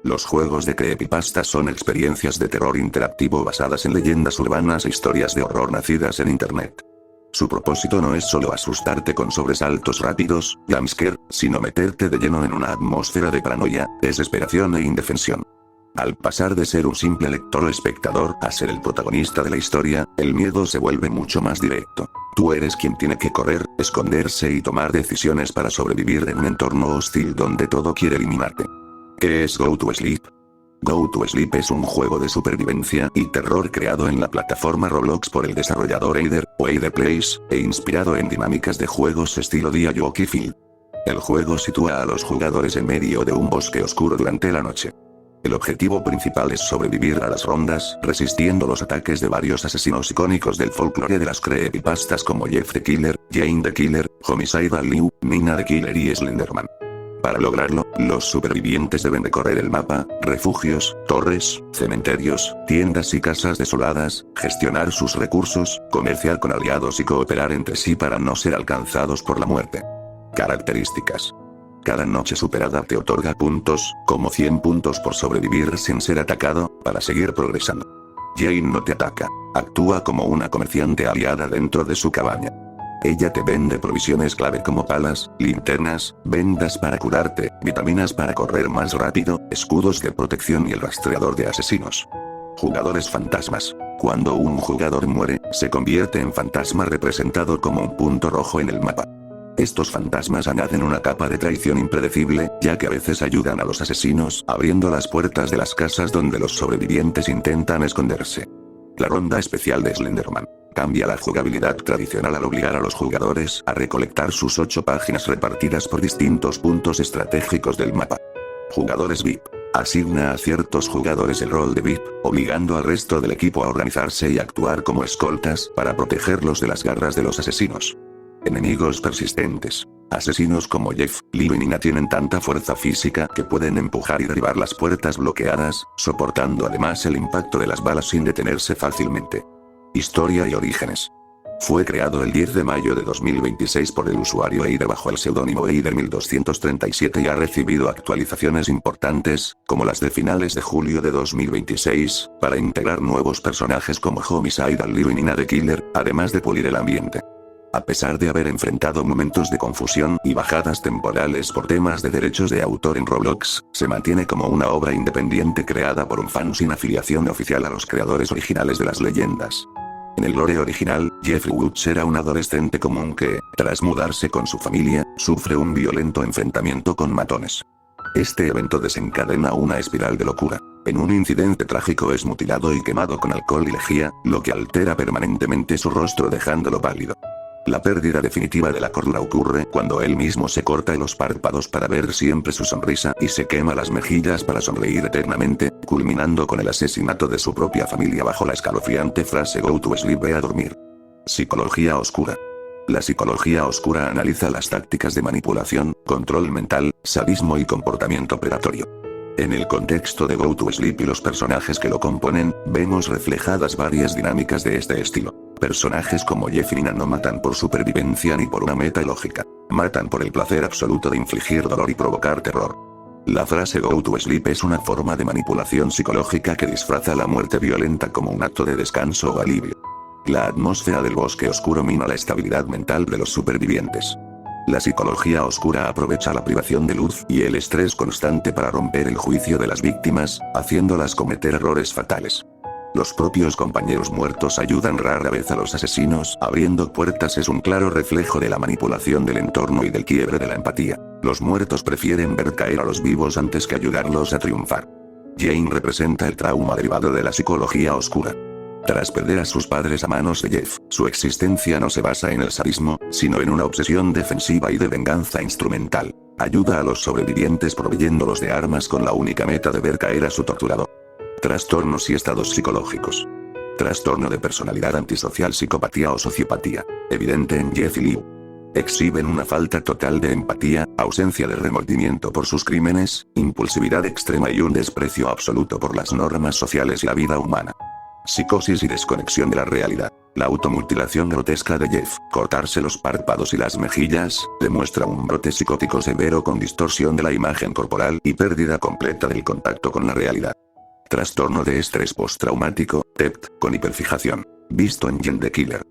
Los juegos de creepypasta son experiencias de terror interactivo basadas en leyendas urbanas e historias de horror nacidas en internet. Su propósito no es solo asustarte con sobresaltos rápidos, jumpscare, sino meterte de lleno en una atmósfera de paranoia, desesperación e indefensión. Al pasar de ser un simple lector o espectador a ser el protagonista de la historia, el miedo se vuelve mucho más directo. Tú eres quien tiene que correr, esconderse y tomar decisiones para sobrevivir en un entorno hostil donde todo quiere eliminarte. ¿Qué es Go to Sleep? Go to Sleep es un juego de supervivencia y terror creado en la plataforma Roblox por el desarrollador Eider, o Eider Plays, e inspirado en dinámicas de juegos estilo Dioki Field. El juego sitúa a los jugadores en medio de un bosque oscuro durante la noche. El objetivo principal es sobrevivir a las rondas, resistiendo los ataques de varios asesinos icónicos del folclore de las creepypastas como Jeff the Killer, Jane the Killer, Homicidal Liu, Nina the Killer y Slenderman. Para lograrlo, los supervivientes deben recorrer el mapa, refugios, torres, cementerios, tiendas y casas desoladas, gestionar sus recursos, comerciar con aliados y cooperar entre sí para no ser alcanzados por la muerte. Características. Cada noche superada te otorga puntos, como 100 puntos por sobrevivir sin ser atacado, para seguir progresando. Jane no te ataca, actúa como una comerciante aliada dentro de su cabaña. Ella te vende provisiones clave como palas, linternas, vendas para curarte, vitaminas para correr más rápido, escudos de protección y el rastreador de asesinos. Jugadores fantasmas. Cuando un jugador muere, se convierte en fantasma representado como un punto rojo en el mapa. Estos fantasmas añaden una capa de traición impredecible, ya que a veces ayudan a los asesinos abriendo las puertas de las casas donde los sobrevivientes intentan esconderse. La ronda especial de Slenderman. Cambia la jugabilidad tradicional al obligar a los jugadores a recolectar sus 8 páginas repartidas por distintos puntos estratégicos del mapa. Jugadores VIP. Asigna a ciertos jugadores el rol de VIP, obligando al resto del equipo a organizarse y actuar como escoltas para protegerlos de las garras de los asesinos. Enemigos persistentes. Asesinos como Jeff, Liu y Nina tienen tanta fuerza física que pueden empujar y derribar las puertas bloqueadas, soportando además el impacto de las balas sin detenerse fácilmente. Historia y orígenes. Fue creado el 10 de mayo de 2026 por el usuario Eider bajo el seudónimo Eider1237 y ha recibido actualizaciones importantes, como las de finales de julio de 2026, para integrar nuevos personajes como Homicidal Liu y Nina the Killer, además de pulir el ambiente. A pesar de haber enfrentado momentos de confusión y bajadas temporales por temas de derechos de autor en Roblox, se mantiene como una obra independiente creada por un fan sin afiliación oficial a los creadores originales de las leyendas. En el lore original, Jeffrey Woods era un adolescente común que, tras mudarse con su familia, sufre un violento enfrentamiento con matones. Este evento desencadena una espiral de locura. En un incidente trágico es mutilado y quemado con alcohol y lejía, lo que altera permanentemente su rostro dejándolo pálido. La pérdida definitiva de la cordura ocurre cuando él mismo se corta los párpados para ver siempre su sonrisa y se quema las mejillas para sonreír eternamente, culminando con el asesinato de su propia familia bajo la escalofriante frase "Go to sleep, ve a dormir". Psicología oscura. La psicología oscura analiza las tácticas de manipulación, control mental, sadismo y comportamiento predatorio. En el contexto de Go to Sleep y los personajes que lo componen, vemos reflejadas varias dinámicas de este estilo. Personajes como Jeff y Nina no matan por supervivencia ni por una meta lógica. Matan por el placer absoluto de infligir dolor y provocar terror. La frase Go to Sleep es una forma de manipulación psicológica que disfraza la muerte violenta como un acto de descanso o alivio. La atmósfera del bosque oscuro mina la estabilidad mental de los supervivientes. La psicología oscura aprovecha la privación de luz y el estrés constante para romper el juicio de las víctimas, haciéndolas cometer errores fatales. Los propios compañeros muertos ayudan rara vez a los asesinos, abriendo puertas es un claro reflejo de la manipulación del entorno y del quiebre de la empatía. Los muertos prefieren ver caer a los vivos antes que ayudarlos a triunfar. Jane representa el trauma derivado de la psicología oscura. Tras perder a sus padres a manos de Jeff, su existencia no se basa en el sadismo, sino en una obsesión defensiva y de venganza instrumental. Ayuda a los sobrevivientes proveyéndolos de armas con la única meta de ver caer a su torturador. Trastornos y estados psicológicos. Trastorno de personalidad antisocial, psicopatía o sociopatía, evidente en Jeff y Liu. Exhiben una falta total de empatía, ausencia de remordimiento por sus crímenes, impulsividad extrema y un desprecio absoluto por las normas sociales y la vida humana. Psicosis y desconexión de la realidad. La automutilación grotesca de Jeff, cortarse los párpados y las mejillas, demuestra un brote psicótico severo con distorsión de la imagen corporal y pérdida completa del contacto con la realidad. Trastorno de estrés postraumático, TEPT, con hiperfijación. Visto en Jane the Killer.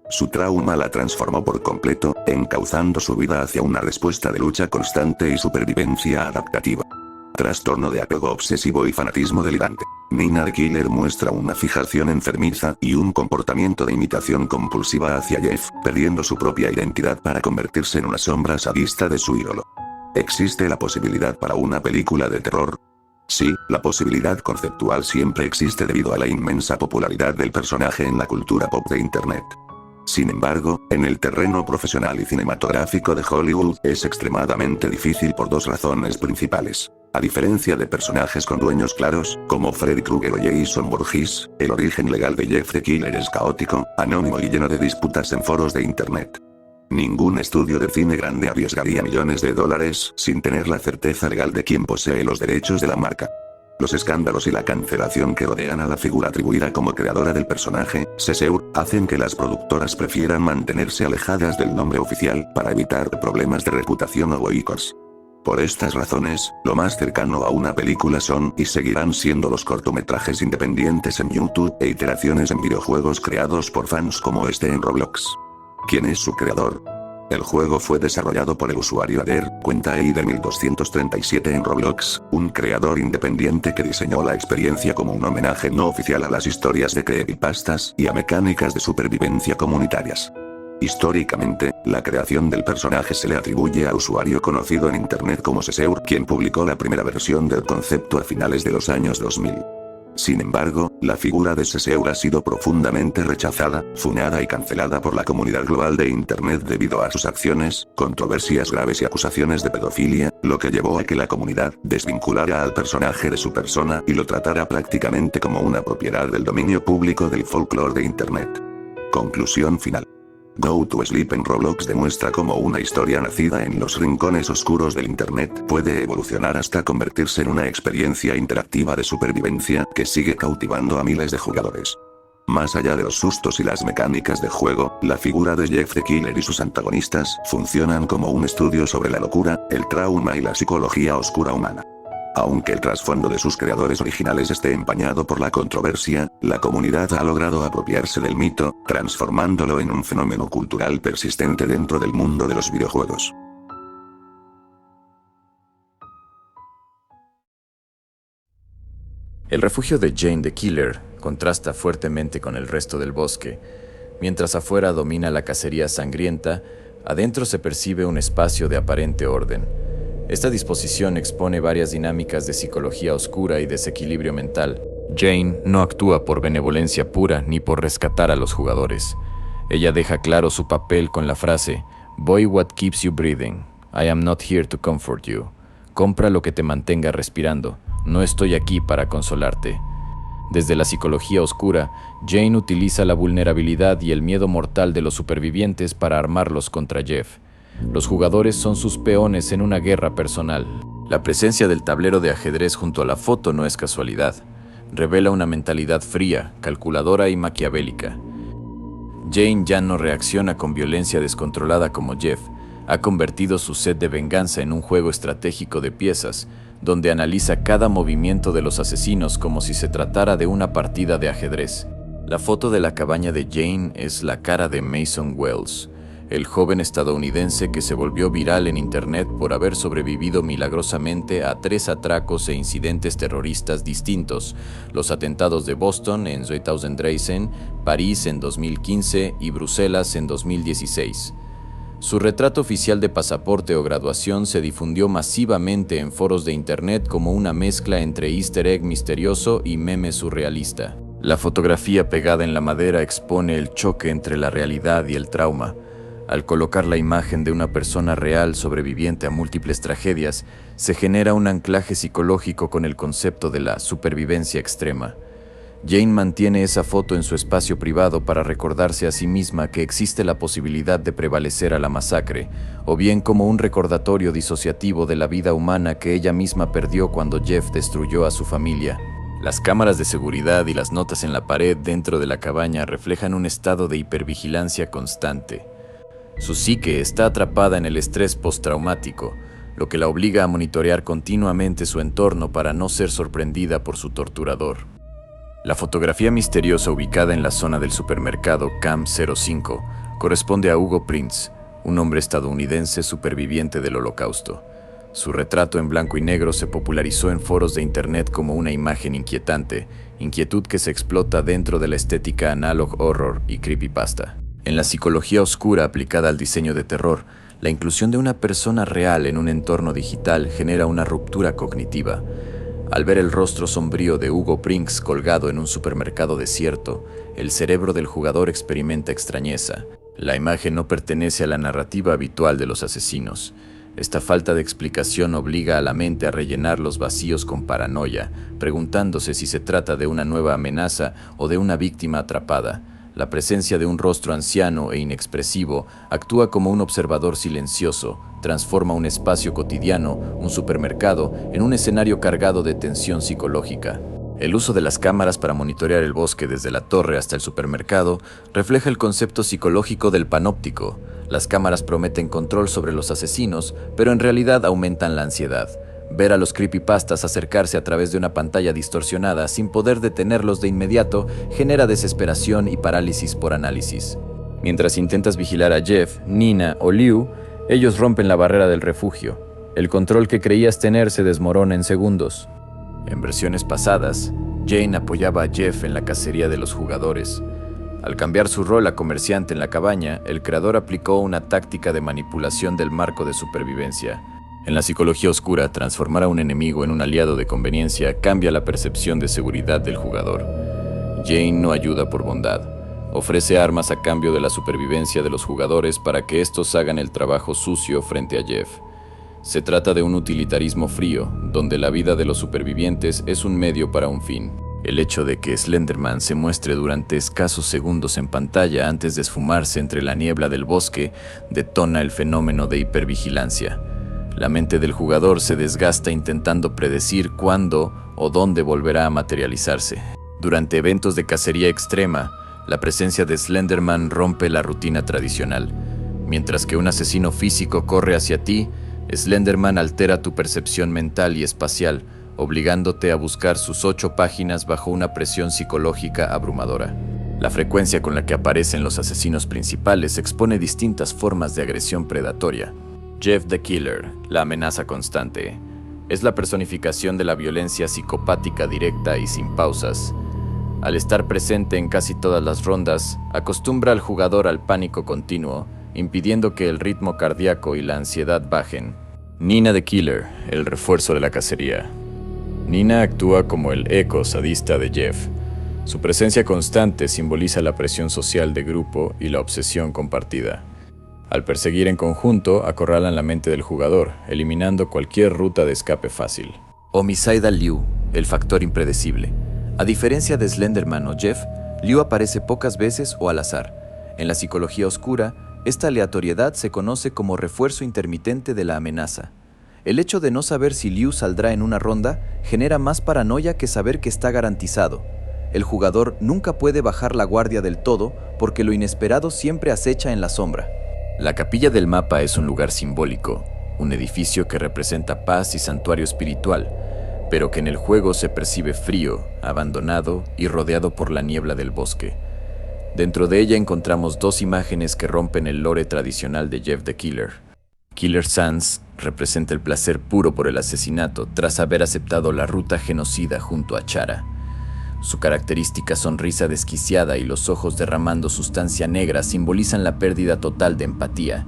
Su trauma la transformó por completo, encauzando su vida hacia una respuesta de lucha constante y supervivencia adaptativa. Trastorno de apego obsesivo y fanatismo delirante. Nina the Killer muestra una fijación enfermiza y un comportamiento de imitación compulsiva hacia Jeff, perdiendo su propia identidad para convertirse en una sombra sadista de su ídolo. ¿Existe la posibilidad para una película de terror? Sí, la posibilidad conceptual siempre existe debido a la inmensa popularidad del personaje en la cultura pop de Internet. Sin embargo, en el terreno profesional y cinematográfico de Hollywood es extremadamente difícil por dos razones principales. A diferencia de personajes con dueños claros, como Freddy Krueger o Jason Voorhees, el origen legal de Jeff the Killer es caótico, anónimo y lleno de disputas en foros de Internet. Ningún estudio de cine grande arriesgaría millones de dólares sin tener la certeza legal de quién posee los derechos de la marca. Los escándalos y la cancelación que rodean a la figura atribuida como creadora del personaje, Seseur, hacen que las productoras prefieran mantenerse alejadas del nombre oficial para evitar problemas de reputación o boicots. Por estas razones, lo más cercano a una película son y seguirán siendo los cortometrajes independientes en YouTube e iteraciones en videojuegos creados por fans como este en Roblox. ¿Quién es su creador? El juego fue desarrollado por el usuario Adair, cuenta Eider 1237 en Roblox, un creador independiente que diseñó la experiencia como un homenaje no oficial a las historias de creepypastas y a mecánicas de supervivencia comunitarias. Históricamente, la creación del personaje se le atribuye al usuario conocido en Internet como Seseur, quien publicó la primera versión del concepto a finales de los años 2000. Sin embargo, la figura de Seseur ha sido profundamente rechazada, funada y cancelada por la comunidad global de Internet debido a sus acciones, controversias graves y acusaciones de pedofilia, lo que llevó a que la comunidad desvinculara al personaje de su persona y lo tratara prácticamente como una propiedad del dominio público del folclore de Internet. Conclusión final. Go to Sleep en Roblox demuestra cómo una historia nacida en los rincones oscuros del Internet puede evolucionar hasta convertirse en una experiencia interactiva de supervivencia que sigue cautivando a miles de jugadores. Más allá de los sustos y las mecánicas de juego, la figura de Jeff the Killer y sus antagonistas funcionan como un estudio sobre la locura, el trauma y la psicología oscura humana. Aunque el trasfondo de sus creadores originales esté empañado por la controversia, la comunidad ha logrado apropiarse del mito, transformándolo en un fenómeno cultural persistente dentro del mundo de los videojuegos. El refugio de Jane the Killer contrasta fuertemente con el resto del bosque. Mientras afuera domina la cacería sangrienta, adentro se percibe un espacio de aparente orden. Esta disposición expone varias dinámicas de psicología oscura y desequilibrio mental. Jane no actúa por benevolencia pura ni por rescatar a los jugadores. Ella deja claro su papel con la frase "Buy what keeps you breathing. I am not here to comfort you". Compra lo que te mantenga respirando. No estoy aquí para consolarte. Desde la psicología oscura, Jane utiliza la vulnerabilidad y el miedo mortal de los supervivientes para armarlos contra Jeff. Los jugadores son sus peones en una guerra personal. La presencia del tablero de ajedrez junto a la foto no es casualidad. Revela una mentalidad fría, calculadora y maquiavélica. Jane ya no reacciona con violencia descontrolada como Jeff. Ha convertido su sed de venganza en un juego estratégico de piezas, donde analiza cada movimiento de los asesinos como si se tratara de una partida de ajedrez. La foto de la cabaña de Jane es la cara de Mason Wells, el joven estadounidense que se volvió viral en Internet por haber sobrevivido milagrosamente a 3 atracos e incidentes terroristas distintos: los atentados de Boston en 2013, París en 2015 y Bruselas en 2016. Su retrato oficial de pasaporte o graduación se difundió masivamente en foros de Internet como una mezcla entre easter egg misterioso y meme surrealista. La fotografía pegada en la madera expone el choque entre la realidad y el trauma. Al colocar la imagen de una persona real sobreviviente a múltiples tragedias, se genera un anclaje psicológico con el concepto de la supervivencia extrema. Jane mantiene esa foto en su espacio privado para recordarse a sí misma que existe la posibilidad de prevalecer a la masacre, o bien como un recordatorio disociativo de la vida humana que ella misma perdió cuando Jeff destruyó a su familia. Las cámaras de seguridad y las notas en la pared dentro de la cabaña reflejan un estado de hipervigilancia constante. Su psique está atrapada en el estrés postraumático, lo que la obliga a monitorear continuamente su entorno para no ser sorprendida por su torturador. La fotografía misteriosa ubicada en la zona del supermercado Camp 05 corresponde a Hugo Prince, un hombre estadounidense superviviente del Holocausto. Su retrato en blanco y negro se popularizó en foros de internet como una imagen inquietante, inquietud que se explota dentro de la estética analog horror y creepypasta. En la psicología oscura aplicada al diseño de terror, la inclusión de una persona real en un entorno digital genera una ruptura cognitiva. Al ver el rostro sombrío de Hugo Prince colgado en un supermercado desierto, el cerebro del jugador experimenta extrañeza. La imagen no pertenece a la narrativa habitual de los asesinos. Esta falta de explicación obliga a la mente a rellenar los vacíos con paranoia, preguntándose si se trata de una nueva amenaza o de una víctima atrapada. La presencia de un rostro anciano e inexpresivo actúa como un observador silencioso, transforma un espacio cotidiano, un supermercado, en un escenario cargado de tensión psicológica. El uso de las cámaras para monitorear el bosque desde la torre hasta el supermercado refleja el concepto psicológico del panóptico. Las cámaras prometen control sobre los asesinos, pero en realidad aumentan la ansiedad. Ver a los creepypastas acercarse a través de una pantalla distorsionada sin poder detenerlos de inmediato genera desesperación y parálisis por análisis. Mientras intentas vigilar a Jeff, Nina o Liu, ellos rompen la barrera del refugio. El control que creías tener se desmorona en segundos. En versiones pasadas, Jane apoyaba a Jeff en la cacería de los jugadores. Al cambiar su rol a comerciante en la cabaña, el creador aplicó una táctica de manipulación del marco de supervivencia. En la psicología oscura, transformar a un enemigo en un aliado de conveniencia cambia la percepción de seguridad del jugador. Jane no ayuda por bondad. Ofrece armas a cambio de la supervivencia de los jugadores para que estos hagan el trabajo sucio frente a Jeff. Se trata de un utilitarismo frío, donde la vida de los supervivientes es un medio para un fin. El hecho de que Slenderman se muestre durante escasos segundos en pantalla antes de esfumarse entre la niebla del bosque detona el fenómeno de hipervigilancia. La mente del jugador se desgasta intentando predecir cuándo o dónde volverá a materializarse. Durante eventos de cacería extrema, la presencia de Slenderman rompe la rutina tradicional. Mientras que un asesino físico corre hacia ti, Slenderman altera tu percepción mental y espacial, obligándote a buscar sus 8 páginas bajo una presión psicológica abrumadora. La frecuencia con la que aparecen los asesinos principales expone distintas formas de agresión predatoria. Jeff the Killer, la amenaza constante, es la personificación de la violencia psicopática directa y sin pausas. Al estar presente en casi todas las rondas, acostumbra al jugador al pánico continuo, impidiendo que el ritmo cardíaco y la ansiedad bajen. Nina the Killer, el refuerzo de la cacería. Nina actúa como el eco sadista de Jeff. Su presencia constante simboliza la presión social de grupo y la obsesión compartida. Al perseguir en conjunto, acorralan la mente del jugador, eliminando cualquier ruta de escape fácil. Homicidal Liu, el factor impredecible. A diferencia de Slenderman o Jeff, Liu aparece pocas veces o al azar. En la psicología oscura, esta aleatoriedad se conoce como refuerzo intermitente de la amenaza. El hecho de no saber si Liu saldrá en una ronda genera más paranoia que saber que está garantizado. El jugador nunca puede bajar la guardia del todo porque lo inesperado siempre acecha en la sombra. La capilla del mapa es un lugar simbólico, un edificio que representa paz y santuario espiritual, pero que en el juego se percibe frío, abandonado y rodeado por la niebla del bosque. Dentro de ella encontramos 2 imágenes que rompen el lore tradicional de Jeff the Killer. Killer Sans representa el placer puro por el asesinato tras haber aceptado la ruta genocida junto a Chara. Su característica sonrisa desquiciada y los ojos derramando sustancia negra simbolizan la pérdida total de empatía,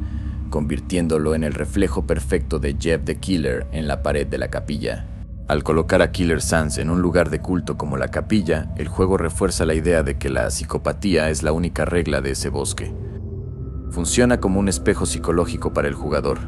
convirtiéndolo en el reflejo perfecto de Jeff the Killer en la pared de la capilla. Al colocar a Killer Sans en un lugar de culto como la capilla, el juego refuerza la idea de que la psicopatía es la única regla de ese bosque. Funciona como un espejo psicológico para el jugador.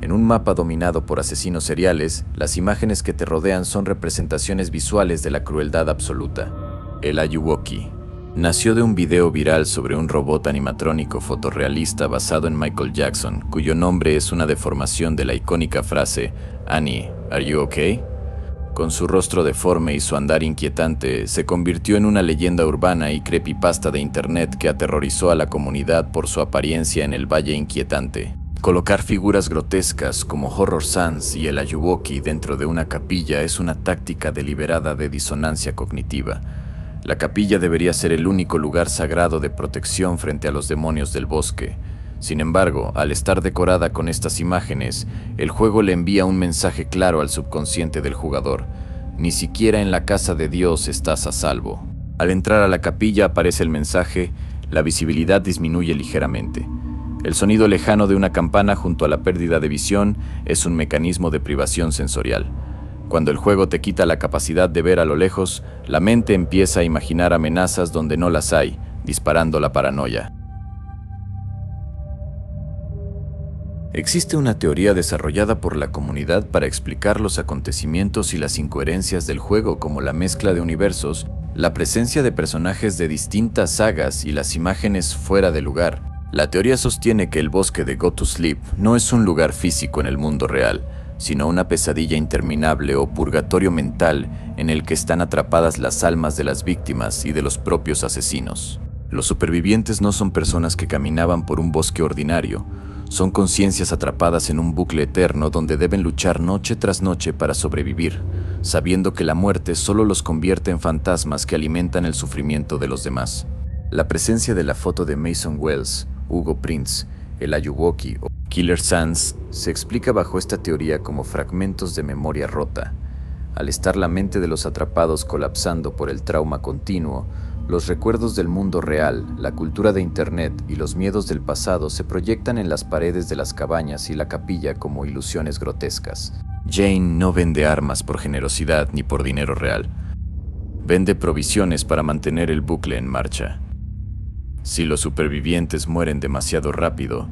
En un mapa dominado por asesinos seriales, las imágenes que te rodean son representaciones visuales de la crueldad absoluta. El Ayuwoki nació de un video viral sobre un robot animatrónico fotorrealista basado en Michael Jackson, cuyo nombre es una deformación de la icónica frase "Annie, are you okay?". Con su rostro deforme y su andar inquietante, se convirtió en una leyenda urbana y creepypasta de internet que aterrorizó a la comunidad por su apariencia en el Valle Inquietante. Colocar figuras grotescas como Horror Sans y el Ayuwoki dentro de una capilla es una táctica deliberada de disonancia cognitiva. La capilla debería ser el único lugar sagrado de protección frente a los demonios del bosque. Sin embargo, al estar decorada con estas imágenes, el juego le envía un mensaje claro al subconsciente del jugador. Ni siquiera en la casa de Dios estás a salvo. Al entrar a la capilla aparece el mensaje, la visibilidad disminuye ligeramente. El sonido lejano de una campana junto a la pérdida de visión es un mecanismo de privación sensorial. Cuando el juego te quita la capacidad de ver a lo lejos, la mente empieza a imaginar amenazas donde no las hay, disparando la paranoia. Existe una teoría desarrollada por la comunidad para explicar los acontecimientos y las incoherencias del juego, como la mezcla de universos, la presencia de personajes de distintas sagas y las imágenes fuera de lugar. La teoría sostiene que el bosque de Go to Sleep no es un lugar físico en el mundo real, sino una pesadilla interminable o purgatorio mental en el que están atrapadas las almas de las víctimas y de los propios asesinos. Los supervivientes no son personas que caminaban por un bosque ordinario, son conciencias atrapadas en un bucle eterno donde deben luchar noche tras noche para sobrevivir, sabiendo que la muerte solo los convierte en fantasmas que alimentan el sufrimiento de los demás. La presencia de la foto de Mason Wells, Hugo Prince, el Ayuwoki o Killer Sans se explica bajo esta teoría como fragmentos de memoria rota. Al estar la mente de los atrapados colapsando por el trauma continuo, los recuerdos del mundo real, la cultura de Internet y los miedos del pasado se proyectan en las paredes de las cabañas y la capilla como ilusiones grotescas. Jane no vende armas por generosidad ni por dinero real. Vende provisiones para mantener el bucle en marcha. Si los supervivientes mueren demasiado rápido,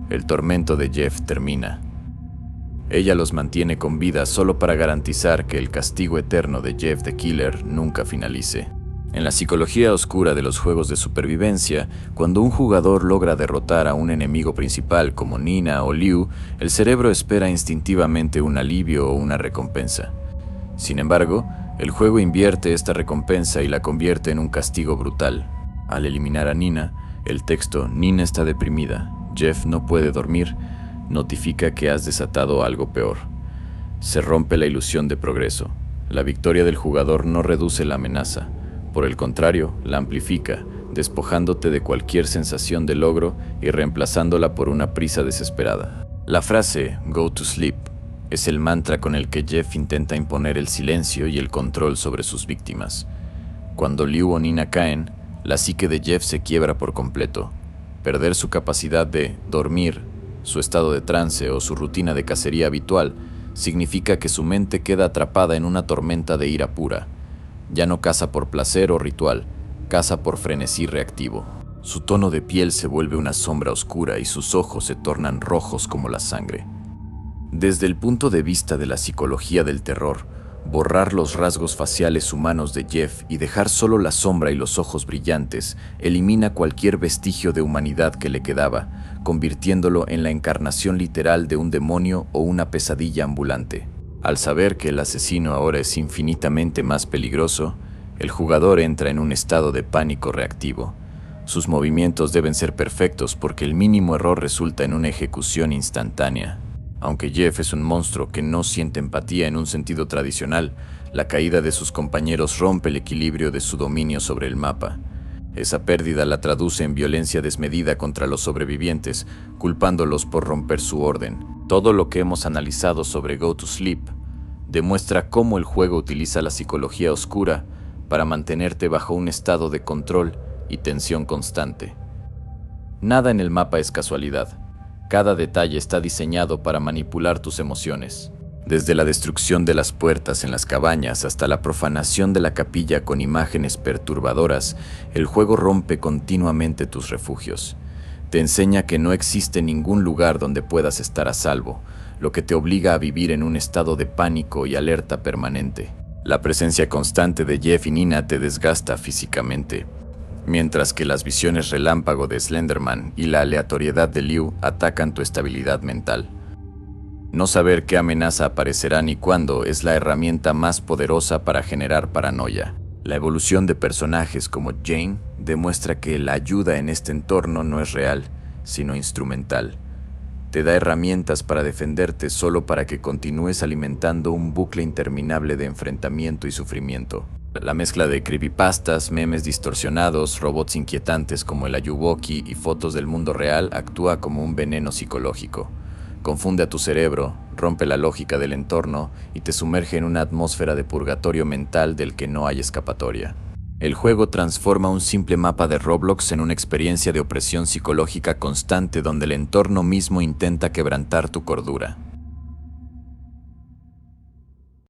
el tormento de Jeff termina. Ella los mantiene con vida solo para garantizar que el castigo eterno de Jeff the Killer nunca finalice. En la psicología oscura de los juegos de supervivencia, cuando un jugador logra derrotar a un enemigo principal como Nina o Liu, el cerebro espera instintivamente un alivio o una recompensa. Sin embargo, el juego invierte esta recompensa y la convierte en un castigo brutal. Al eliminar a Nina, el texto "Nina está deprimida, Jeff no puede dormir" notifica que has desatado algo peor. Se rompe la ilusión de progreso. La victoria del jugador no reduce la amenaza. Por el contrario, la amplifica, despojándote de cualquier sensación de logro y reemplazándola por una prisa desesperada. La frase "Go to sleep" es el mantra con el que Jeff intenta imponer el silencio y el control sobre sus víctimas. Cuando Liu o Nina caen, la psique de Jeff se quiebra por completo. Perder su capacidad de dormir, su estado de trance o su rutina de cacería habitual significa que su mente queda atrapada en una tormenta de ira pura. Ya no caza por placer o ritual, caza por frenesí reactivo. Su tono de piel se vuelve una sombra oscura y sus ojos se tornan rojos como la sangre. Desde el punto de vista de la psicología del terror, borrar los rasgos faciales humanos de Jeff y dejar solo la sombra y los ojos brillantes elimina cualquier vestigio de humanidad que le quedaba, convirtiéndolo en la encarnación literal de un demonio o una pesadilla ambulante. Al saber que el asesino ahora es infinitamente más peligroso, el jugador entra en un estado de pánico reactivo. Sus movimientos deben ser perfectos porque el mínimo error resulta en una ejecución instantánea. Aunque Jeff es un monstruo que no siente empatía en un sentido tradicional, la caída de sus compañeros rompe el equilibrio de su dominio sobre el mapa. Esa pérdida la traduce en violencia desmedida contra los sobrevivientes, culpándolos por romper su orden. Todo lo que hemos analizado sobre Go to Sleep demuestra cómo el juego utiliza la psicología oscura para mantenerte bajo un estado de control y tensión constante. Nada en el mapa es casualidad. Cada detalle está diseñado para manipular tus emociones. Desde la destrucción de las puertas en las cabañas hasta la profanación de la capilla con imágenes perturbadoras, el juego rompe continuamente tus refugios. Te enseña que no existe ningún lugar donde puedas estar a salvo, lo que te obliga a vivir en un estado de pánico y alerta permanente. La presencia constante de Jeff y Nina te desgasta físicamente, mientras que las visiones relámpago de Slenderman y la aleatoriedad de Liu atacan tu estabilidad mental. No saber qué amenaza aparecerá ni cuándo es la herramienta más poderosa para generar paranoia. La evolución de personajes como Jane demuestra que la ayuda en este entorno no es real, sino instrumental. Te da herramientas para defenderte solo para que continúes alimentando un bucle interminable de enfrentamiento y sufrimiento. La mezcla de creepypastas, memes distorsionados, robots inquietantes como el Ayuwoki y fotos del mundo real actúa como un veneno psicológico. Confunde a tu cerebro, rompe la lógica del entorno y te sumerge en una atmósfera de purgatorio mental del que no hay escapatoria. El juego transforma un simple mapa de Roblox en una experiencia de opresión psicológica constante donde el entorno mismo intenta quebrantar tu cordura.